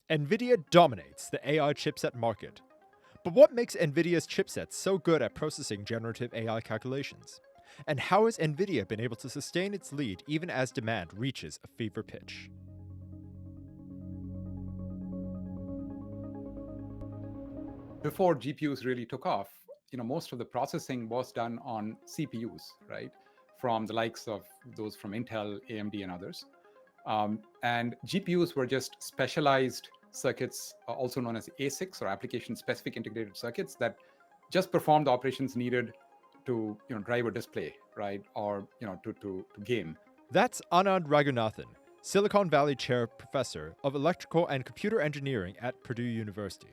Nvidia dominates the AI chipset market. But what makes Nvidia's chipsets so good at processing generative AI calculations? And how has Nvidia been able to sustain its lead even as demand reaches a fever pitch? Before GPUs really took off, most of the processing was done on CPUs, right? From the likes of those from Intel, AMD, and others. And GPUs were just specialized circuits, also known as ASICs or application-specific integrated circuits that just perform the operations needed to drive a display, right, or to game. That's Anand Raghunathan, Silicon Valley Chair Professor of Electrical and Computer Engineering at Purdue University.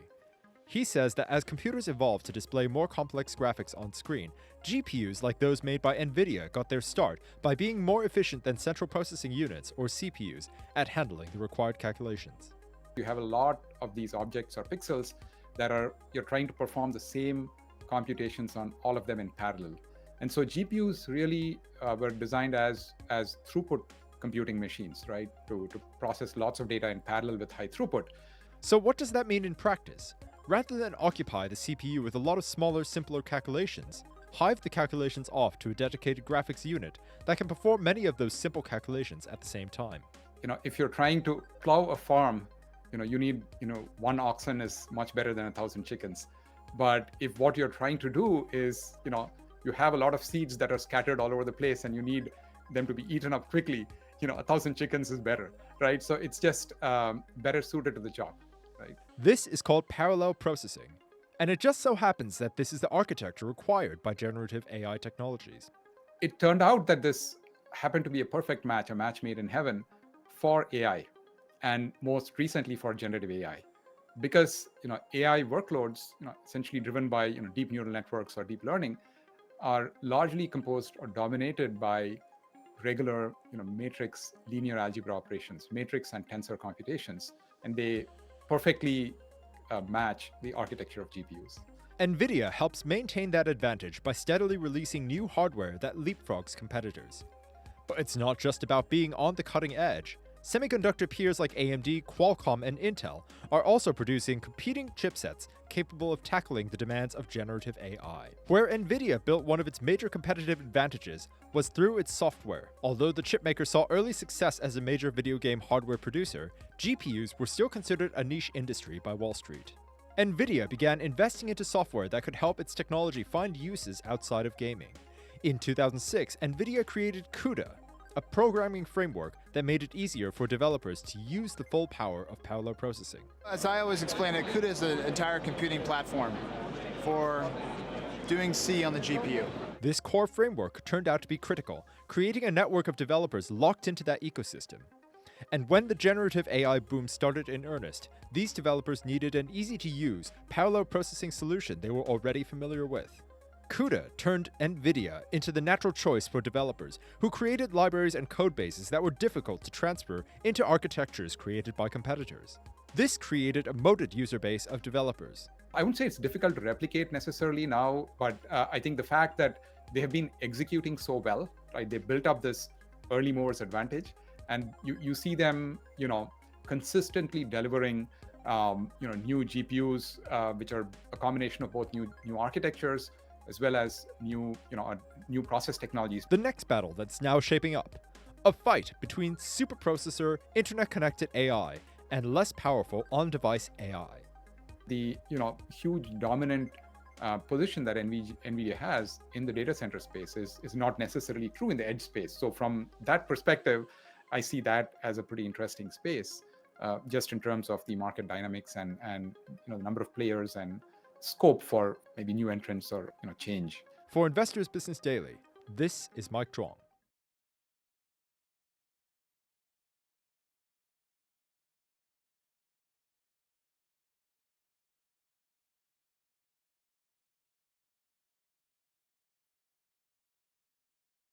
He says that as computers evolved to display more complex graphics on screen, GPUs like those made by Nvidia got their start by being more efficient than central processing units, or CPUs, at handling the required calculations. You have a lot of these objects or pixels that you're trying to perform the same computations on all of them in parallel. And so GPUs really were designed as throughput computing machines, right, to process lots of data in parallel with high throughput. So what does that mean in practice? Rather than occupy the CPU with a lot of smaller, simpler calculations, hive the calculations off to a dedicated graphics unit that can perform many of those simple calculations at the same time. If you're trying to plow a farm, you need, one oxen is much better than 1,000 chickens. But if what you're trying to do is, you have a lot of seeds that are scattered all over the place and you need them to be eaten up quickly, 1,000 chickens is better, right? So it's just better suited to the job, right? This is called parallel processing. And it just so happens that this is the architecture required by generative AI technologies. It turned out that this happened to be a perfect match, a match made in heaven for AI, and most recently for generative AI. Because AI workloads, essentially driven by deep neural networks or deep learning, are largely composed or dominated by regular matrix linear algebra operations, matrix and tensor computations, and they perfectly match the architecture of GPUs. Nvidia helps maintain that advantage by steadily releasing new hardware that leapfrogs competitors. But it's not just about being on the cutting edge. Semiconductor peers like AMD, Qualcomm, and Intel are also producing competing chipsets capable of tackling the demands of generative AI. Where Nvidia built one of its major competitive advantages was through its software. Although the chipmaker saw early success as a major video game hardware producer, GPUs were still considered a niche industry by Wall Street. Nvidia began investing into software that could help its technology find uses outside of gaming. In 2006, Nvidia created Cuda, a programming framework that made it easier for developers to use the full power of parallel processing. As I always explain it, Cuda is an entire computing platform for doing C on the GPU. This core framework turned out to be critical, creating a network of developers locked into that ecosystem. And when the generative AI boom started in earnest, these developers needed an easy-to-use, parallel processing solution they were already familiar with. Cuda turned Nvidia into the natural choice for developers who created libraries and codebases that were difficult to transfer into architectures created by competitors. This created a moated user base of developers. I wouldn't say it's difficult to replicate necessarily now, but I think the fact that they have been executing so well, right? They built up this early movers advantage, and you see them, consistently delivering, new GPUs, which are a combination of both new architectures as well as new process technologies. The next battle that's now shaping up, a fight between superprocessor, internet-connected AI, and less powerful on-device AI. The huge dominant position that NVIDIA has in the data center space is not necessarily true in the edge space. So from that perspective, I see that as a pretty interesting space, just in terms of the market dynamics and the number of players and scope for maybe new entrants or change. For Investors Business Daily, this is Mike Truong.